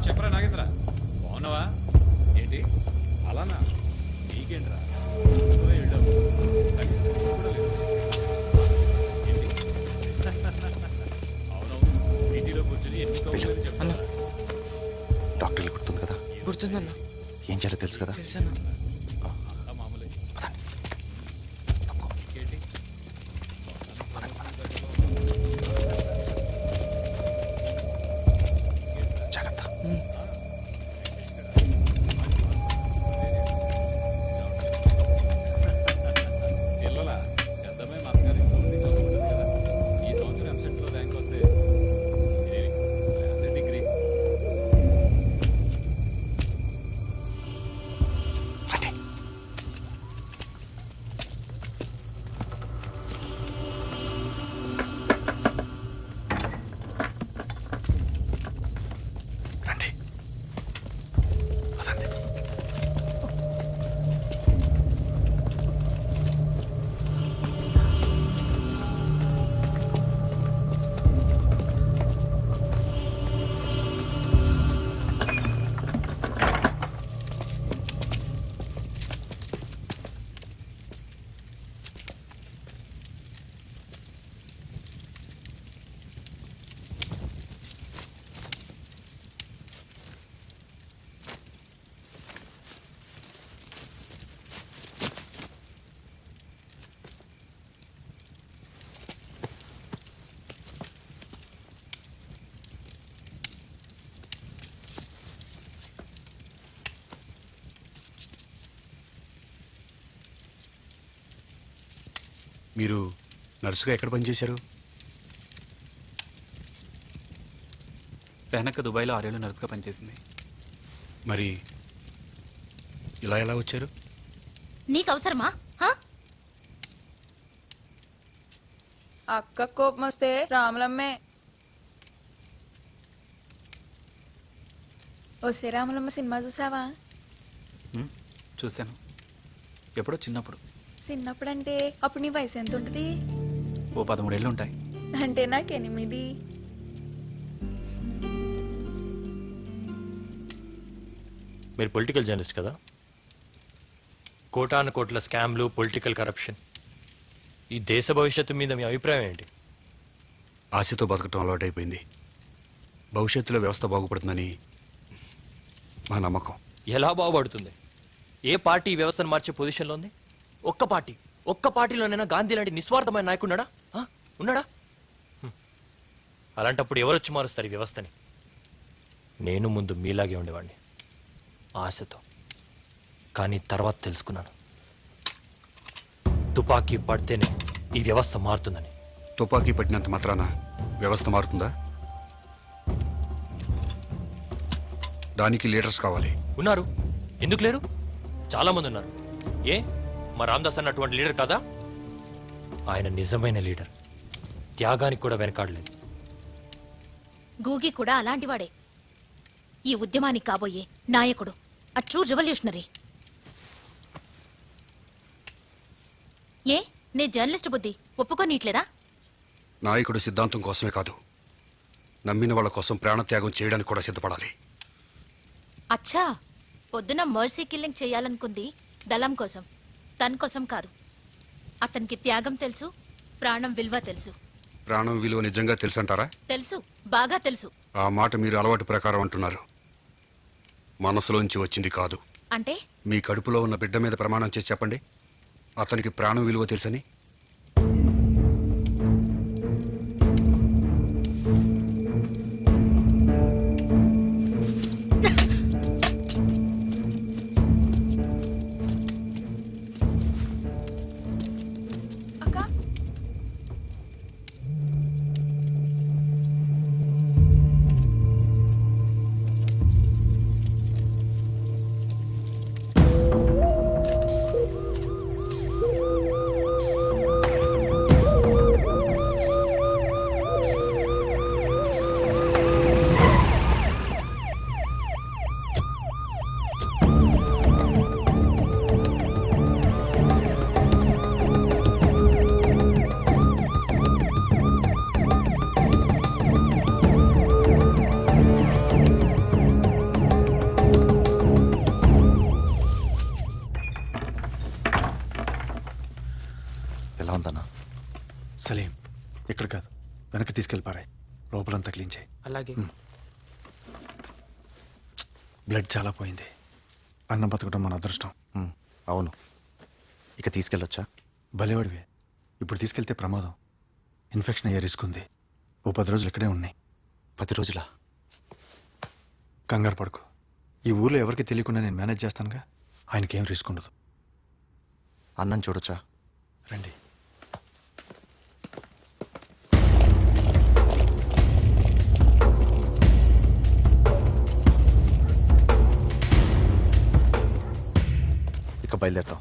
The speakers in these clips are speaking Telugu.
చెప్పరా నాగేంద్ర, బాగున్నావా? ఏంటి అలానా? నీకేంట్రా నువ్వే వెళ్ళావు, కనీసం ఫోన్ కూడా లేదు. ఏంటి? అవునవును, సిటీలో కూర్చొని ఎన్ని కౌన్సిల్ చెప్తున్నా. డాక్టర్లు గుర్తుంది కదా? గుర్తుందన్న. ఏం చేయాలో తెలుసు కదా? తెలుసన్నా. అంతా మామూలే. పదండి. ఇంకేంటి? జాగ్రత్త. పిల్లలా పెద్దమ్మాయి మా అత్తగారి ఇంట్లో ఉండి చదువుకుంటుంది కదా. ఈ సంవత్సరం ఎంసెట్లో ర్యాంక్ వస్తే లేకపోతే డిగ్రీ. రండి. రండి. పదండి. మీరు నర్సుగా ఎక్కడ పనిచేశారు? వెనక దుబాయ్లో 6 ఏళ్ళు నర్సుగా పనిచేసింది. మరి ఇలా ఎలా వచ్చారు? నీకు అవసరమా? హా? అక్క కోపం వస్తే రాములమ్మే. ఓసే రాములమ్మ సినిమా చూసావా? చూశాను, ఎప్పుడో చిన్నప్పుడు. చిన్నప్పుడంటే అప్పుడు నీ వయసు ఎంత ఉంటుంది? ఓ 13 ఏళ్ళు ఉంటాయి. అంటే నాకు 8. మీరు పొలిటికల్ జర్నలిస్ట్ కదా? కోటాను కోట్ల స్కామ్లు, పొలిటికల్ కరప్షన్, ఈ దేశ భవిష్యత్తు మీద మీ అభిప్రాయం ఏంటి? ఆశతో బతకటం అలవాటైపోయింది. భవిష్యత్తులో వ్యవస్థ బాగుపడుతుందని మా నమ్మకం. ఎలా బాగుపడుతుంది? ఏ పార్టీ ఈ వ్యవస్థను మార్చే పొజిషన్లో ఉంది? ఒక్క పార్టీలోనైనా గాంధీ లాంటి నిస్వార్థమైన నాయకున్నాడా? ఉన్నాడా? అలాంటప్పుడు ఎవరొచ్చి మారుస్తారు ఈ వ్యవస్థని? నేను ముందు మీలాగే ఉండేవాడిని, ఆశతో. కానీ తర్వాత తెలుసుకున్నాను, తుపాకీ పడితేనే ఈ వ్యవస్థ మారుతుందని. తుపాకీ పట్టినంత మాత్రాన వ్యవస్థ మారుతుందా? దానికి లీడర్స్ కావాలి. ఉన్నారు, ఎందుకు లేరు? చాలా మంది ఉన్నారు. ఏ మా రామదాస్ అన్న అటువంటి లీడర్ కాదా? ఆయన నిజమైన లీడర్, త్యాగానికి కూడా వెనకాడలేదు. గూగి కూడా అలాంటివాడే. ఈ ఉద్యమానికి కాబోయే నాయకుడు, అ ట్రూ రెవల్యూషనరీ. ఏ నీ జర్నలిస్ట్ బుద్ధి ఒప్పుకోనీట్లేదా? నాయకుడు సిద్ధాంతం కోసమే కాదు, నమ్మిన వాళ్ళ కోసం ప్రాణత్యాగం చేయడానికి కూడా సిద్ధపడాలి. అచ్చా, పొద్దున మర్సీ కిల్లింగ్ చేయాలనుకుంది దళం కోసం, తన కోసం కాదు. అతనికి త్యాగం తెలుసు, ప్రాణం విలువ తెలుసు. ప్రాణం విలువ నిజంగా తెలుసంటారా? తెలుసు, బాగా తెలుసు. ఆ మాట మీరు అలవాటు ప్రకారం అంటున్నారు, మనసులోంచి వచ్చింది కాదు. అంటే మీ కడుపులో ఉన్న బిడ్డ మీద ప్రమాణం చేసి చెప్పండి, అతనికి ప్రాణం విలువ తెలుసని. అక్క తీసుకెళ్ళిపారాయి. లోపలంతా క్లీన్ చేయి. అలాగే. బ్లడ్ చాలా పోయింది. అన్నం బతకడం మన అదృష్టం. అవును. ఇక తీసుకెళ్ళొచ్చా? భలేవాడివే. ఇప్పుడు తీసుకెళ్తే ప్రమాదం. ఇన్ఫెక్షన్ అయ్యే రిస్క్ ఉంది. ఓ 10 రోజులు ఇక్కడే ఉన్నాయి. 10 రోజులా? కంగారు పడుకో. ఈ ఊర్లో ఎవరికి తెలియకుండా నేను మేనేజ్ చేస్తానుగా. ఆయనకేం రిస్క్ ఉండదు. అన్నం చూడొచ్చా? రండి. ఇక బయలుదేరుతాం.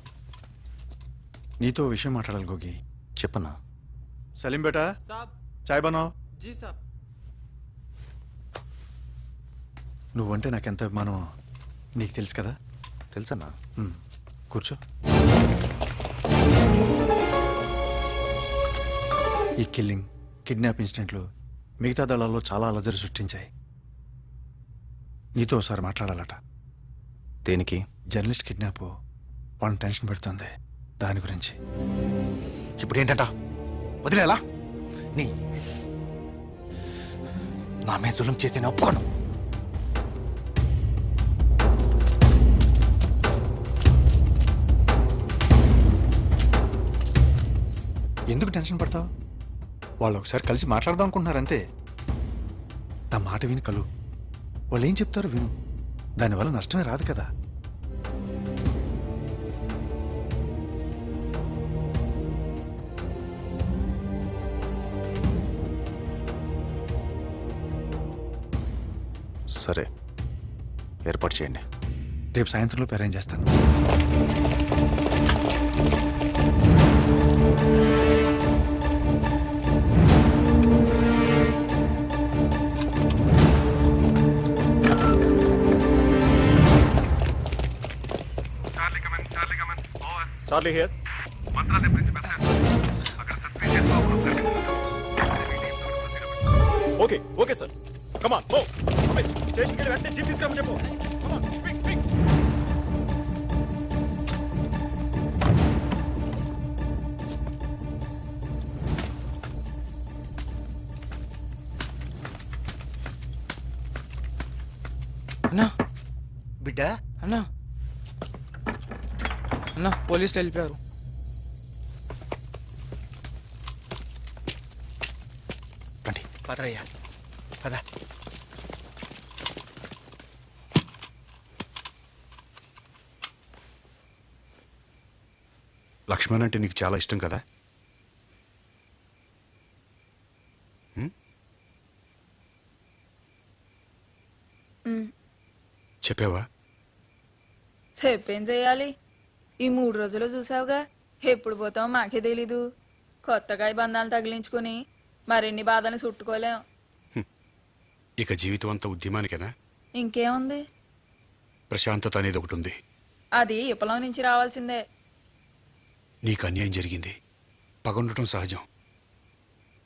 నీతో ఓ విషయం మాట్లాడాలి గోగి. చెప్పన్నా. సలీం బేటా, చాయ్ బనావ్. నువ్వంటే నాకెంత అభిమానం నీకు తెలుసు కదా. తెలుసన్నా. కూర్చో. ఈ కిల్లింగ్, కిడ్నాప్ ఇన్సిడెంట్లు మిగతా దళాల్లో చాలా అలజడి సృష్టించాయి. నీతో ఒకసారి మాట్లాడాలట. దేనికి? జర్నలిస్ట్ కిడ్నాప్ వాళ్ళని టెన్షన్ పెడుతుంది. దాని గురించి. ఇప్పుడు ఏంటంట? వదిలేలా? నీ నా మీద జులుం చేసి నేను ఒప్పుకోను. ఎందుకు టెన్షన్ పడతావు? వాళ్ళు ఒకసారి కలిసి మాట్లాడదాం అనుకుంటున్నారు అంతే. నా మాట విని కలు. వాళ్ళు ఏం చెప్తారో విను. దానివల్ల నష్టమే రాదు కదా. సరే, ఏర్పాటు చేయండి. రేపు సాయంత్రంలోపు అరేంజ్ చేస్తాను. Charlie here. Okay okay sir, come on go. స్టేషన్కి వెళ్ళి వెంటనే జీప్ తీసుకురమ్మని చెప్పు. Come on quick quick. అన్నా, బిడ్డ, అన్నా, అన్నా, పోలీసులు వెళ్ళిపోయారు. రండి. పదరయ్యా, పద. లక్ష్మణ్ అంటే నీకు చాలా ఇష్టం కదా? చెప్పావా? చెప్పేం చేయాలి? ఈ 3 రోజులు చూసావుగా. ఎప్పుడు పోతామో మాకే తెలీదు. కొత్తగా ఈ బంధాలు తగిలించుకుని మరిన్ని బాధలు చుట్టుకోలేం. ఇక జీవితం అంతా ఉద్యమానికేనా? ఇంకేముంది? ప్రశాంతత అనేది ఒకటి ఉంది. అది విప్లవం నుంచి రావాల్సిందే. నీకు అన్యాయం జరిగింది. పగ ఉండటం సహజం.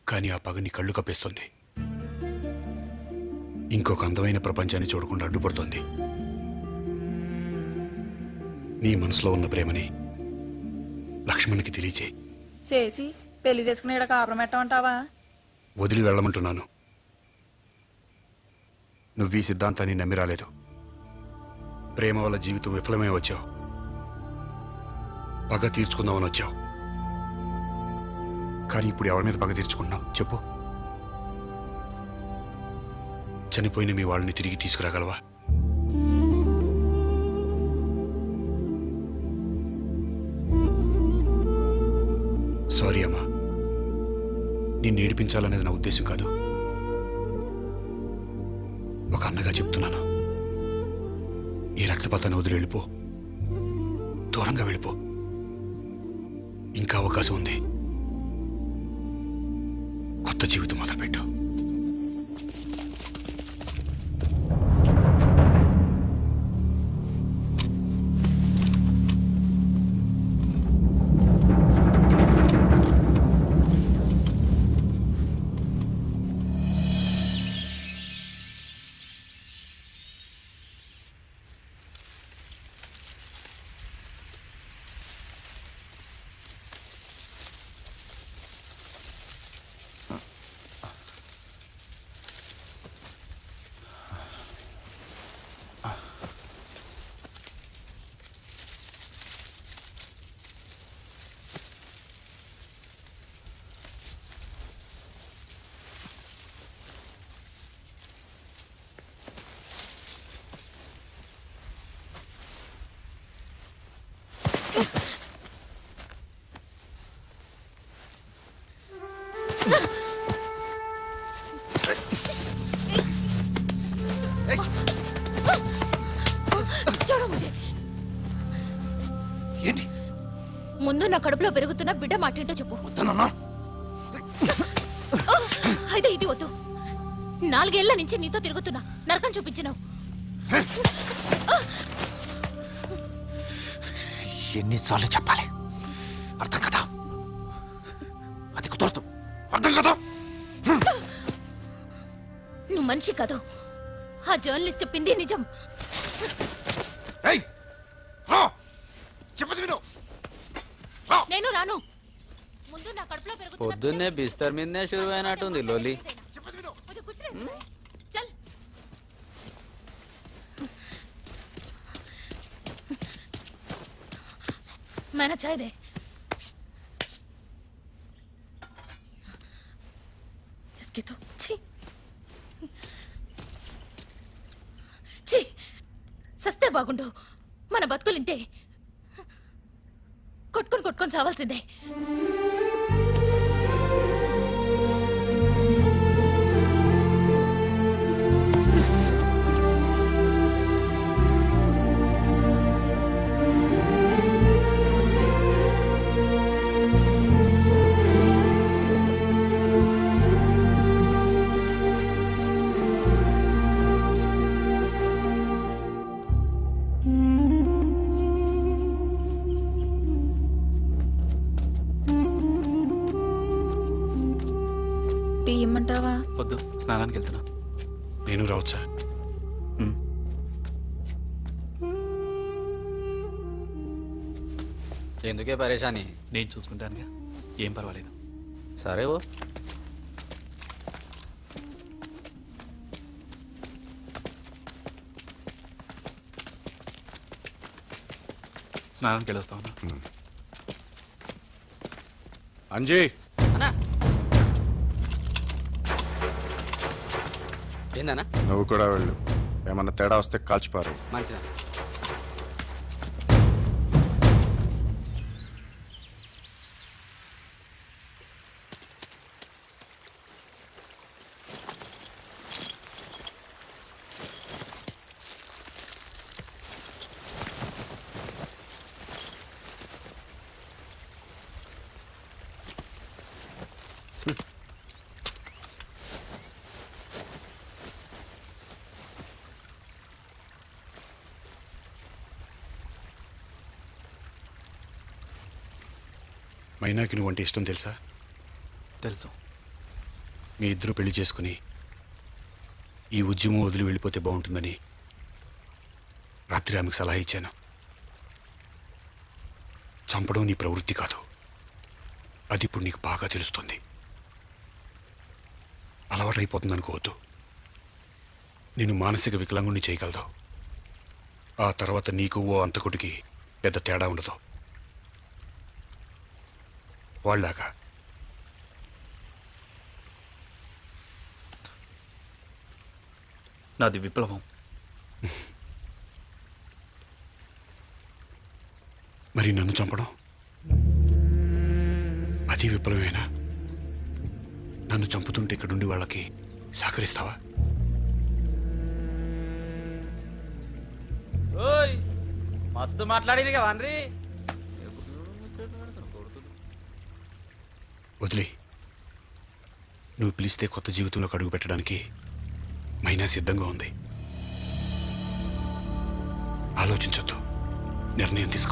కానీ ఆ పగ నీ కళ్ళు కప్పేస్తుంది. ఇంకొక అందమైన ప్రపంచాన్ని చూడకుండా అడ్డుపడుతుంది. నీ మనసులో ఉన్న ప్రేమని లక్ష్మణ్కి తెలియచేయి. చేసి పెళ్లి చేసుకుని ఇక్కడ కాపురం పెట్టమంటావా? వదిలి వెళ్ళమంటున్నాను. నువ్వు ఈ సిద్ధాంతాన్ని నమ్మి రాలేదు. ప్రేమ వల్ల జీవితం విఫలమే వచ్చావు. పగ తీర్చుకుందామని వచ్చావు. కానీ ఇప్పుడు ఎవరి మీద పగ తీర్చుకుంటున్నావు చెప్పు? చనిపోయిన మీ వాళ్ళని తిరిగి తీసుకురాగలవా? సారీ అమ్మా, నిన్ను ఏడిపించాలనేది నా ఉద్దేశం కాదు. ఒక అన్నగా చెప్తున్నాను. ఈ రక్తపాతాన్ని వదిలి వెళ్ళిపో. దూరంగా వెళ్ళిపో. ఇంకా అవకాశం ఉంది. కొత్త జీవితం మొదలుపెట్టు. ముందు నా కడుపులో పెరుగుతున్న బిడ్డ మాటేంటో చెప్పు. వద్దనన్నా. అయితే ఇది వద్దు. 4 ఏళ్ల నుంచి నీతో తిరుగుతున్నా, నరకం చూపించినావు. ఎన్నిసార్లు చెప్పాలి? అర్థం కదా? అది కుదరదు. అర్థం కదా? నువ్వు మనిషి కాదు. ఆ జర్నలిస్ట్ చెప్పింది నిజం. ఏయ్, రా. చెప్పదు విను. రా. నేను రాను. ముందు నా కడుపులో పెరుగుతున్న పొద్దున్నే బిస్తర్ మీదనే షురు అయినట్టుంది లోలి. చెప్పదు విను. मुझे कुछ नहीं सुना है। चल मैंने चाय दे। इसकी तो छी छी సస్తే బాగుండు. మన బతుకులింటే కొట్టుకొని చావాల్సిందే. టీ ఇమ్మంటావా? వద్దు, స్నానానికి వెళ్తున్నా. నేను రావచ్చా? ఎందుకే పరేషాని? నేను చూసుకుంటానుగా, ఏం పర్వాలేదు. సరే ఓ. స్నానానికి వెళ్ళొస్తా ఉన్నా. అంజీ, అన్నా ఏందన్నా? నువ్వు కూడా వెళ్ళు. ఏమన్నా తేడా వస్తే కాల్చిపారు. మంచిదా. మైనాకి నువ్వంటే ఇష్టం తెలుసా? తెలుసు. మీ ఇద్దరు పెళ్లి చేసుకుని ఈ ఉద్యమం వదిలి వెళ్ళిపోతే బాగుంటుందని రాత్రి ఆమెకు సలహా ఇచ్చాను. చంపడం నీ ప్రవృత్తి కాదు, అది ఇప్పుడు నీకు బాగా తెలుస్తుంది. అలవాటైపోతుంది అనుకోవద్దు. నేను మానసిక వికలాంగుణ్ణి చేయగలదు. ఆ తర్వాత నీకు ఓ అంతకుడికి పెద్ద తేడా ఉండదు. వాళ్ళలాగా నాది విప్లవం. మరి నన్ను చంపడం అది విప్లవమేనా? నన్ను చంపుతుంటే ఇక్కడుండి వాళ్ళకి సహకరిస్తావా? మస్తు మాట్లాడి వాన్రీ. వదిలే. నువ్వు పిలిస్తే కొత్త జీవితంలోకి అడుగు పెట్టడానికి మైనా సిద్ధంగా ఉంది. ఆలోచించొద్దు, నిర్ణయం తీసుకో.